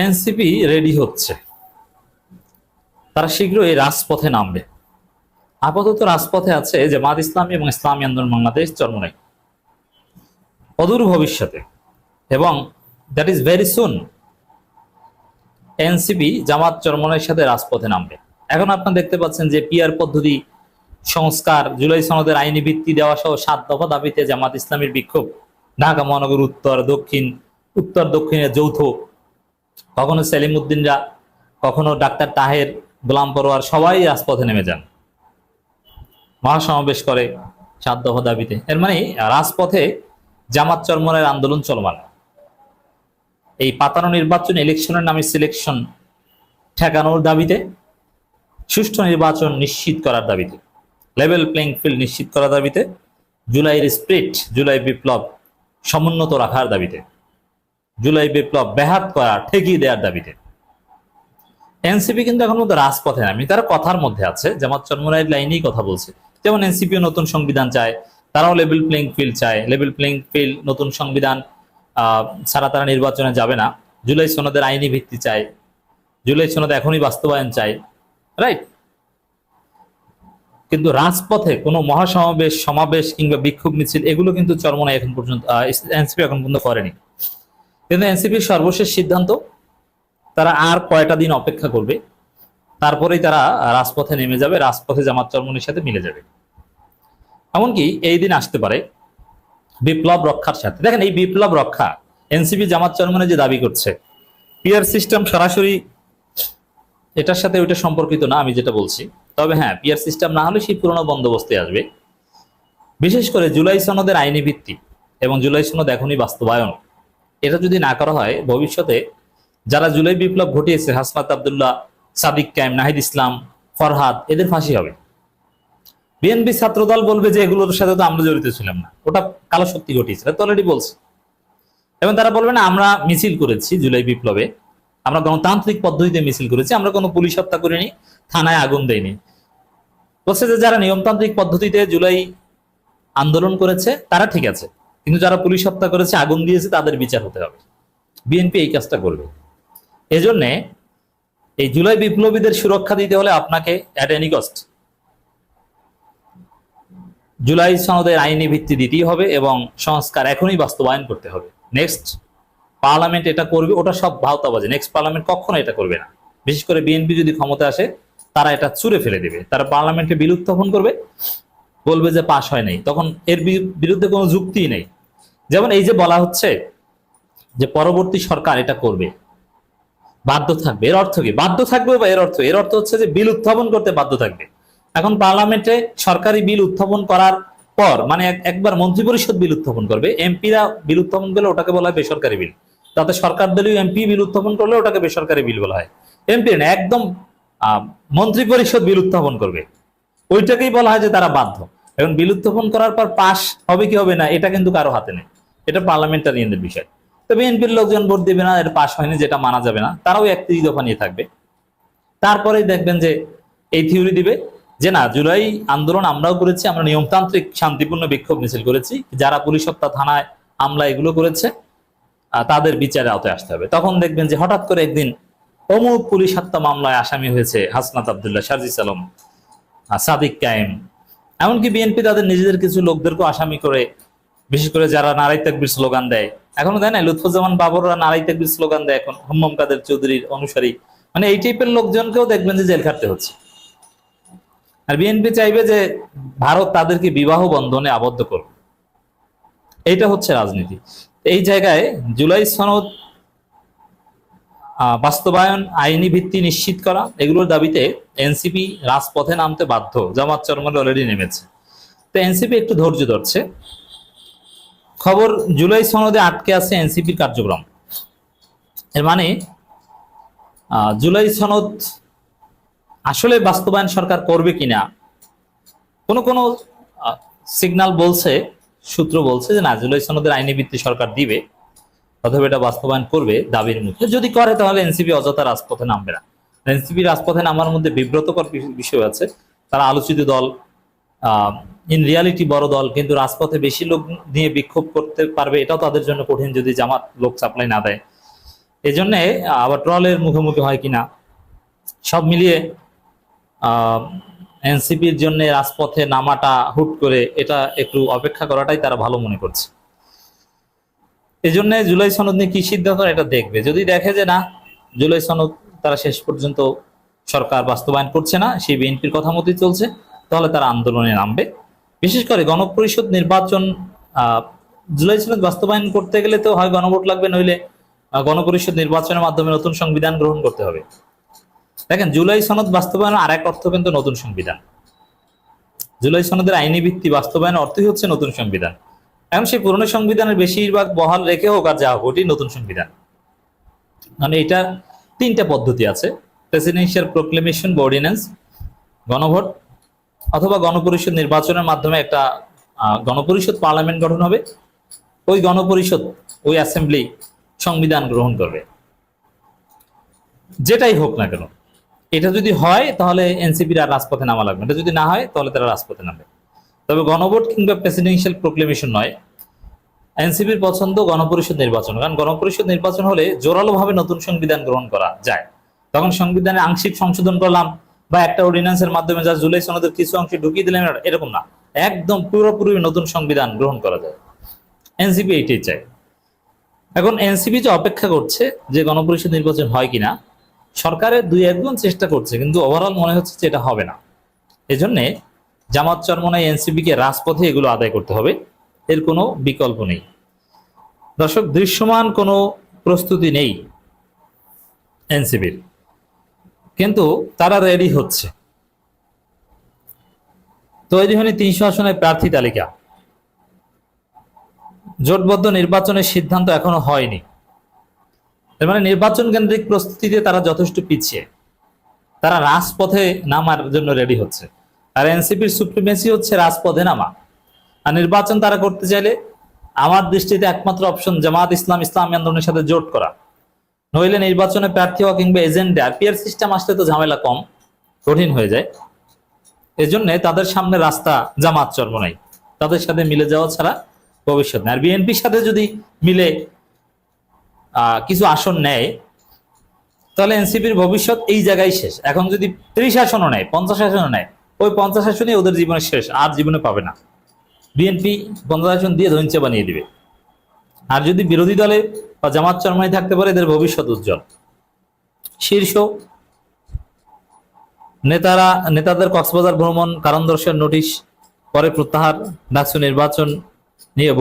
NCP ready হচ্ছে, তারা শীঘ্রই রাজপথে নামবে। আপাতত রাজপথে আছে জামাত ইসলামী এবং ইসলামী আন্দোলন বাংলাদেশ চরমোনাই। অদূর ভবিষ্যতে এবং that is very soon NCP Jamaat চরমোনাইয়ের সাথে রাজপথে নামবে। এখন আপনারা দেখতে পাচ্ছেন যে পিআর পদ্ধতি সংস্কার, জুলাই সনদের আইনি ভিত্তি দেওয়া সহ 7 দফা দাবিতে জামাত ইসলামীর বিক্ষোভ। ঢাকা মহানগর উত্তর দক্ষিণ, উত্তর দক্ষিণের যৌথ, কখনো সেলিম উদ্দিনরা, কখনো ডাক্তার তাহের, গোলাম পরোয়ার সবাই রাজপথে নেমে যান, মহাসমাবেশ করে 7 দফা দাবিতে। এর মানে রাজপথে জামাত চরমোনাইয়ের আন্দোলন চলমান। এই পাতানো নির্বাচন ইলেকশনের নামে সিলেকশন ঠেকানোর দাবিতে, সুষ্ঠু নির্বাচন নিশ্চিত করার দাবিতে, লেভেল প্লেইং ফিল্ড নিশ্চিত করার দাবিতে, জুলাইয়ের স্পিরিট, জুলাই বিপ্লব সমুন্নত রাখার দাবিতে, জুলাই বিপ্লব ব্যাহত করা, ঠেকিয়ে দেওয়ার দাবিতে এনসিপি কিন্তু এখন মধ্যে রাজপথে নামি। তারা কথার মধ্যে আছে, জামাত চরমোনাইয়ের লাইনেই কথা বলছে। যেমন এনসিপিও নতুন সংবিধান চায়, তারাও লেভেল প্লেইং ফিল্ড চায়। লেভেল প্লেইং ফিল্ড, নতুন সংবিধান ছাড়া তারা নির্বাচনে যাবে না। জুলাই সনদের আইনি ভিত্তি চায়, জুলাই সনদ এখনই বাস্তবায়ন চায়, রাইট? কিন্তু রাজপথে কোনো মহাসমাবেশ, সমাবেশ কিংবা বিক্ষোভ মিছিল এগুলো কিন্তু চরমোনাই এখন পর্যন্ত, এনসিপি এখন পর্যন্ত করেনি। কিন্তু এনসিপির সর্বশেষ সিদ্ধান্ত, তারা আর কয়টা দিন অপেক্ষা করবে, তারপরেই তারা রাজপথে নেমে যাবে, রাজপথে জামাত চরমোনাইয়ের সাথে মিলে যাবে। এমনকি এই দিন আসতে পারে বিপ্লব রক্ষার সাথে। দেখেন, এই বিপ্লব রক্ষা এনসিপি জামাত চরমোনাই যে দাবি করছে, পিআর সিস্টেম সরাসরি এটার সাথে ওইটা সম্পর্কিত না, আমি যেটা বলছি। তবে হ্যাঁ, পিআর সিস্টেম না হলে সেই পুরনো বন্দোবস্তে আসবে। বিশেষ করে জুলাই সনদের আইনি ভিত্তি এবং জুলাই সনদ এখনই বাস্তবায়ন, এটা যদি না করা হয়, ভবিষ্যতে যারা জুলাই বিপ্লব ঘটিয়েছে, হাসনাত আব্দুল্লাহ, সাদিক কায়েম, নাহিদ ইসলাম, ফরহাদ, এদের ফাঁসি হবে। বিএনপি ছাত্রদল বলবে যে এগুলোর সাথে তো আমরা জড়িত ছিলাম না, ওটা কালো শক্তি ঘটিয়েছে, তো অলরেডি বলছে। এবং তারা বলবে না আমরা মিছিল করেছি জুলাই বিপ্লবে, আমরা গণতান্ত্রিক পদ্ধতিতে মিছিল করেছি, আমরা কোনো পুলিশ হত্যা করিনি, থানায় আগুন দেয়নি। বলছে যে যারা নিয়মতান্ত্রিক পদ্ধতিতে জুলাই আন্দোলন করেছে তারা ঠিক আছে, কিন্তু যারা পুলিশ হত্যা করেছে, আগুন দিয়েছে, তাদের বিচার হতে হবে। বিএনপি এই কাজটা করবে। এজন্যে এই জুলাই বিপ্লবীদের সুরক্ষা দিতে হলে আপনাকে অ্যাট এনি কস্ট জুলাই সনদের আইনি ভিত্তি দিতেই হবে এবং সংস্কার এখনই বাস্তবায়ন করতে হবে। নেক্সট পার্লামেন্ট এটা করবে, ওটা সব ভাওতাবাজি। নেক্সট পার্লামেন্ট কখনো এটা করবে না। বিশেষ করে বিএনপি যদি ক্ষমতা আসে, তারা এটা চুরে ফেলে দেবে। তারা পার্লামেন্টে বিল উত্থাপন করবে, বলবে যে পাশ হয় নাই, তখন এর বিরুদ্ধে কোনো যুক্তিই নেই। যেমন এই যে বলা হচ্ছে যে পরবর্তী সরকার এটা করবে, বাধ্য থাকবে, এর অর্থ কি? বাধ্য থাকবে বা এর অর্থ হচ্ছে যে বিল উত্থাপন করতে বাধ্য থাকবে। এখন পার্লামেন্টে সরকারি বিল উত্থাপন করার পর, মানে একবার মন্ত্রিপরিষদ বিল উত্থাপন করবে, এমপিরা বিল উত্থাপন করলে ওটাকে বলা হয় বেসরকারি বিল। তাতে সরকার দলীয় এমপি বিল উত্থাপন করলে ওটাকে বেসরকারি বিল বলা হয়। এমপি না, একদম মন্ত্রিপরিষদ বিল উত্থাপন করবে, ওইটাকেই বলা হয় যে তারা বাধ্য। এখন বিল উত্থাপন করার পর পাশ হবে কি হবে না, এটা কিন্তু কারো হাতে নেই, এটা পার্লামেন্টারিয়ানদের বিষয়। তো বিএনপির লোকজন ভোট দেবে না, এটা পাশ হয়নি, যেটা মানা যাবে না, তারাও 31 দফা নিয়ে থাকবে। তারপরেই দেখবেন যে এই থিওরি দিবে যে না, জুলাই আন্দোলন আমরাও করেছি, আমরা নিয়মতান্ত্রিক শান্তিপূর্ণ বিক্ষোভ মিছিল করেছি, যারা পুলিশ হত্যা, থানায় হামলা এগুলো করেছে তাদের বিচারে আওতায় আসতে হবে। তখন দেখবেন যে হঠাৎ করে একদিন অমুক পুলিশ হত্যা মামলায় আসামি হয়েছে হাসনাত আব্দুল্লাহ, সাজিস আলম, সাদিক কায়েম। এমনকি বিএনপি তাদের নিজেদের কিছু লোকদেরকেও আসামি করে, বিশেষ করে যারা নারাই তাকবীর স্লোগান দেয়, এখনো দেয় না, লুৎফুজ্জামান বাবররা নারাই তাকবীর স্লোগান দেয় এখন, হুম্মাম কাদের চৌধুরীর অনুসারী, মানে এই টাইপের লোকজনকেও দেখবেন যে জেল খাটতে হচ্ছে। আর বিএনপি চাইবে যে ভারত তাদেরকে বিবাহ বন্ধনে আবদ্ধ করবে। এইটা হচ্ছে রাজনীতি। এই জায়গায় জুলাই সনদ বাস্তবায়ন, আইনি ভিত্তি নিশ্চিত করা, এগুলোর দাবিতে এনসিপি রাজপথে নামতে বাধ্য। জামাত চরমোনাই অলরেডি নেমেছে। তো এনসিপি একটু ধৈর্য ধরছে। খবর, জুলাই সনদে আটকে আছে এনসিপির কার্যক্রম। এর মানে জুলাই সনদ আসলে বাস্তবায়ন সরকার করবে কিনা, কোন কোন সিগন্যাল বলছে, সূত্র বলছে যে না, জুলাই সনদের আইনি ভিত্তি সরকার দিবে, অথবা এটা বাস্তবায়ন করবে দাবির মুখে। যদি করে তাহলে এনসিপি অযথা রাজপথে নামবে না। এনসিপি রাজপথে নামার মধ্যে বিব্রতকর বিষয় আছে। তারা আলোচিত দল, ইন রিয়ালিটি বড় দল, কিন্তু রাজপথে বেশি লোক নিয়ে বিক্ষোভ করতে পারবে, এটাও তাদের জন্য কঠিন যদি জামাত লোক সাপ্লাই না দেয়। এই জন্যে আবার ট্রলের মুখোমুখি হয় কিনা, সব মিলিয়ে এনসিপির জন্য রাজপথে নামাটা হুট করে এটা একটু অপেক্ষা করাটাই তারা ভালো মনে করছে। এই জন্য জুলাই সনদ নিয়ে কি সিদ্ধান্ত এটা দেখবে। যদি দেখে যে না, জুলাই সনদ তারা শেষ পর্যন্ত সরকার বাস্তবায়ন করছে না, সেই বিএনপির কথা মতোই চলছে, তাহলে তারা আন্দোলনে নামবে। বিশেষ করে গণপরিষদ নির্বাচন, জুলাই সনদ বাস্তবায়ন করতে গেলে তো হয় গণভোট লাগবে, নইলে গণপরিষদ নির্বাচনের মাধ্যমে নতুন সংবিধান গ্রহণ করতে হবে। দেখেন, জুলাই সনদ বাস্তবায়নের আর এক অর্থ কিন্তু নতুন সংবিধান। জুলাই সনদের আইনি ভিত্তি বাস্তবায়নের অর্থই হচ্ছে নতুন সংবিধান। এখন সেই পুরনো সংবিধানের বেশিরভাগ বহাল রেখে হোক আর যা হোক, ওটি নতুন সংবিধান। মানে এটা তিনটা পদ্ধতি আছে: প্রেসিডেন্সিয়াল প্রোক্লেমেশন বা অর্ডিন্যান্স, গণভোট, অথবা গণপরিষদ নির্বাচনের মাধ্যমে একটা গণপরিষদ পার্লামেন্ট গঠন হবে, ওই গণপরিষদ, ওই অ্যাসেম্বলি সংবিধান গ্রহণ করবে। যেটাই হোক না কেন, এটা যদি হয় তাহলে এনসিপির আর রাজপথে নামা লাগবে, এটা যদি না হয় তাহলে তারা রাজপথে নামবে। তবে গণভোট কিংবা প্রেসিডেন্সিয়াল প্রোক্লেমেশন নয়, এনসিপির পছন্দ গণপরিষদ নির্বাচন। কারণ গণপরিষদ নির্বাচন হলে জোরালোভাবে নতুন সংবিধান গ্রহণ করা যায়। তখন সংবিধানে আংশিক সংশোধন করলাম বা একটা অর্ডিন্যান্সের মাধ্যমে যা জুলাই সনদের কিছু অংশ ঢুকিয়ে দিলাম, এরকম না, একদম পুরোপুরি নতুন সংবিধান গ্রহণ করা যায়। এনসিপি এইটাই চায়। এখন এনসিপি যে অপেক্ষা করছে যে গণপরিষদ নির্বাচন হয় কিনা, সরকারের দুই একজন চেষ্টা করছে, কিন্তু ওভারঅল মনে হচ্ছে যে এটা হবে না। এজন্যে জামাত চরমনাই এনসিপিকে রাজপথে এগুলো আদায় করতে হবে, এর কোনো বিকল্প নেই। দর্শক, দৃশ্যমান কোনো প্রস্তুতি নেই এনসিপির, কিন্তু তারা রেডি হচ্ছে। তৈরি হয়নি 300 আসনের প্রার্থী তালিকা, জোটবদ্ধ নির্বাচনের সিদ্ধান্ত এখনো হয়নি। এর মানে নির্বাচন কেন্দ্রিক প্রস্তুতিতে তারা যথেষ্ট পিছিয়ে, তারা রাজপথে নামার জন্য রেডি হচ্ছে। আর এনসিপির সুপ্রিমেসি হচ্ছে রাজপথে নামা। আর নির্বাচন তারা করতে চাইলে আমার দৃষ্টিতে একমাত্র অপশন জামাত ইসলাম, ইসলামী আন্দোলনের সাথে জোট করা, নইলে নির্বাচনে প্রার্থী হওয়া কিংবা এজেন্ডা, আর পিআর সিস্টেম আসলে তো ঝামেলা কম, কঠিন হয়ে যায়। এজন্য তাদের সামনে রাস্তা জামাত চরমনাই, তাদের সাথে মিলে যাওয়া ছাড়া ভবিষ্যৎ নেই। আর বিএনপির সাথে যদি মিলে কিছু আসন নেয়, তাহলে এনসিপির ভবিষ্যৎ এই জায়গায় শেষ। এখন যদি 30 আসনও নেয়, 50 আসনও নেয়, ওই 50 আসনই ওদের জীবনের শেষ, আর জীবনে পাবে না। বিএনপি 50 আসন দিয়ে ধৈর্য বানিয়ে দিবে। আর যদি বিরোধী দলে বা জামাত চরমনাই থাকতে পারে, এদের ভবিষ্যৎ উজ্জ্বল। শীর্ষ নেতাদের কক্সবাজার ভ্রমণ কারণ দর্শানোর নোটিশ পরে প্রত্যাহার, ডাকসু নির্বাচন নিয়ে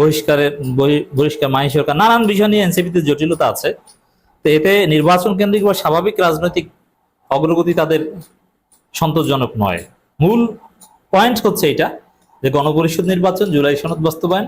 বহিষ্কার মাহি সরকার, নানান বিষয় নিয়ে এনসিপিতে জটিলতা আছে। তো এতে নির্বাচন কেন্দ্রিক বা স্বাভাবিক রাজনৈতিক অগ্রগতি তাদের সন্তোষজনক নয়। মূল পয়েন্ট হচ্ছে এটা যে গণপরিষদ নির্বাচন, জুলাই সনদ বাস্তবায়ন,